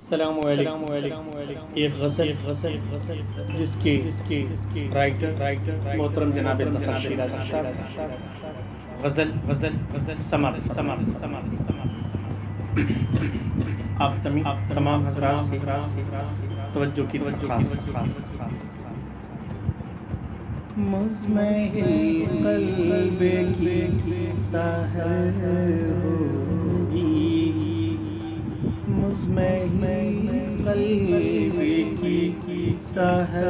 السلام علیکم۔ ایک غزل جس کے رائٹر محترم جناب ظفر شیرازی صاحب۔ غزل سمر۔ آپ تمام حضرات سے توجہ کی خاص مزمحل قلب کی سحر ہوگی، مزمحل قلب کی سحر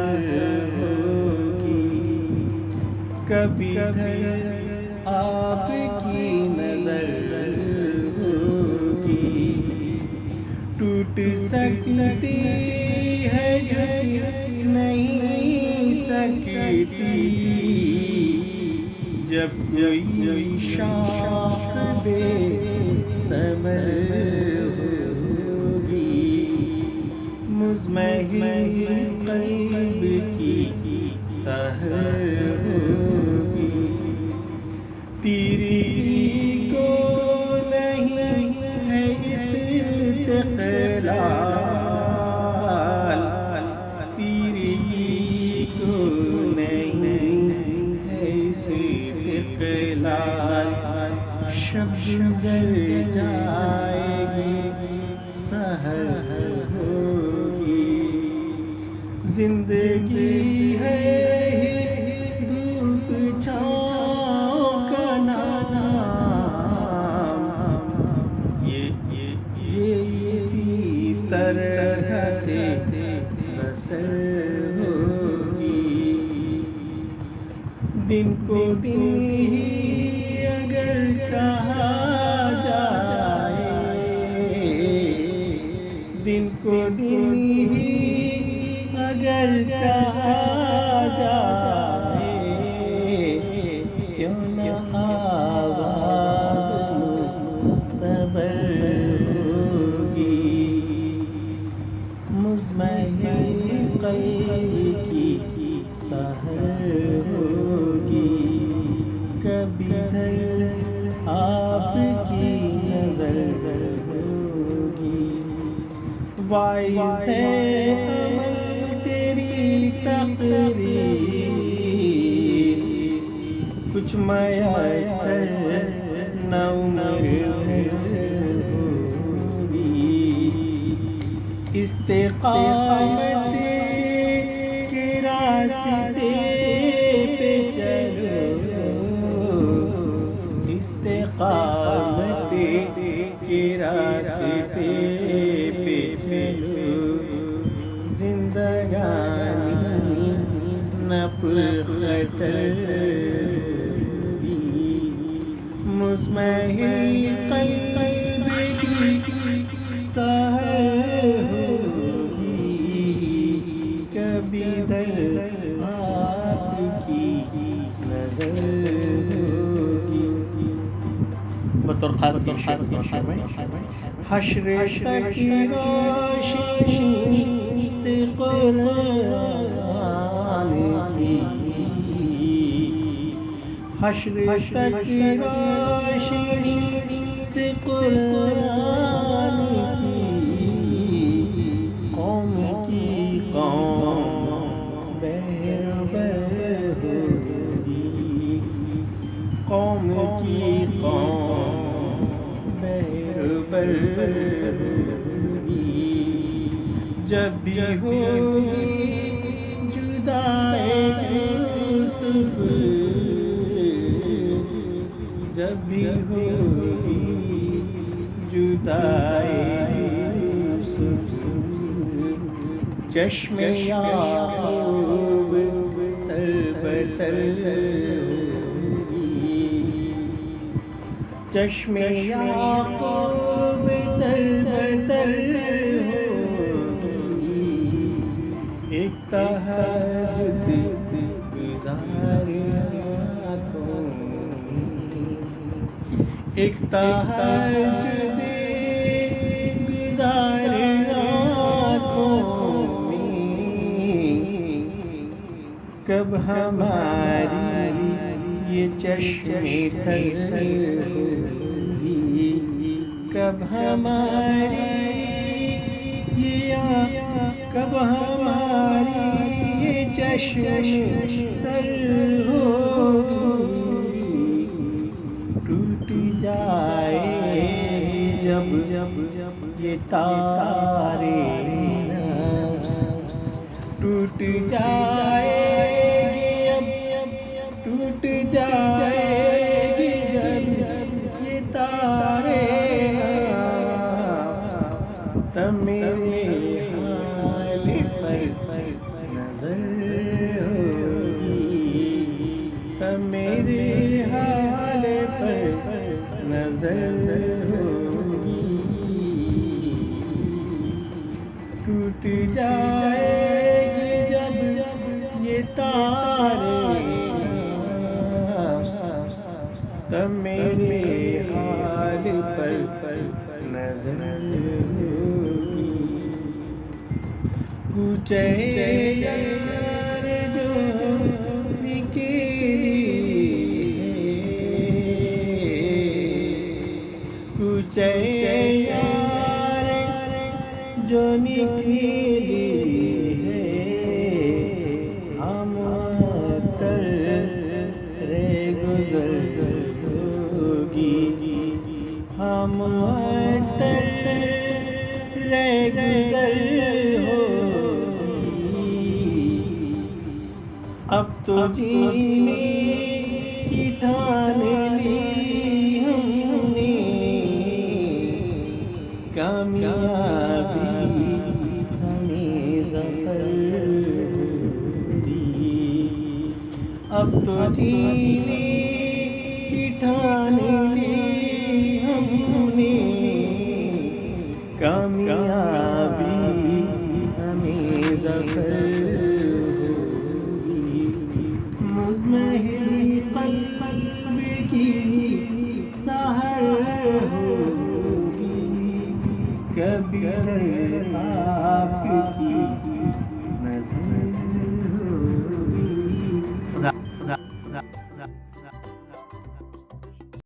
ہوگی، کبھی آپ کی نظر ہوگی، ٹوٹ سکتی ہے جو نہیں سکتی، جب کوئی شاخ بے ثمر ہوگی، مزمحل قلب کی سحر ہوگی، تیری کو نہیں ہے اس استقلال، تیری کو نہیں ہے اس استقلال، شب گزر جائے گی سحر ہوگی، زندگی ہے دھوپ چھاؤں کا نام، یہ اسی طرح سے بسر ہوگی، دن کو دن ہی اگر کہا جائے، دن کو دن ہی اگر کہا جائے، کیوں نہ آواز معتبر ہوگی، مزمحل قلب کی سحر ہوگی، کبھی آپ کی نظر ہوگی، وائز ہے عمل تیری تقریر، کچھ میسر نہ عمر ہوگی، استقامت کے راستے پہ چلو، استقامت کے راستے پہ چلو، زندگانی نہ پرخطر ہوگی، مزمحل قلب کی سحر ہوگی، کبھی آپ کی نظر ہوگی، بطور خاص حشر تک روشنی سے قرآن کی، حشر تک روشنی سے قرآن کی، قوم کی قوم بہر ہوگی، قوم کی قوم بہر ہوگی، جب بھی ہوگی جدائے یوسف، جب بھی ہوگی جدائے یوسف، چشم یعقوب تر بتر ہوگی، چشم یعقوب تر بتر ہوگی، ایک تہجد گزار آنکھوں، ایک تہجد گزار آنکھوں میں، کب ہماری یہ چشمیں تر ہوگی، کب ہماری ہماری یہ چشم تر ہوگی، ٹوٹ جائے جب یہ تارے نفس، ٹوٹ جائے گی اب، ٹوٹ جائے گی جب یہ تارے نفس، تب میرے حال پر نظر ہوگی، تب میرے حال پر نظر ہوگی، ٹوٹ جائے گی جب یہ تارے نفس، تب میرے حال پر نظر ہوگی، کوچے یار جو کوچے یار جو نکلی ہے، ہم ترے گزر ہوگی، ہم ترے گزر ہوگی، اب تو جینے کی ٹھان لی ہم نے، کامیابی ہمیں ظفر ہوگی، اب تو جینے کی ٹھان لی ہم نے، کامیابی ہمیں ظفر ہوگی، مضمحل قلب کی سحر ہوگی، کبھی درد آپ کی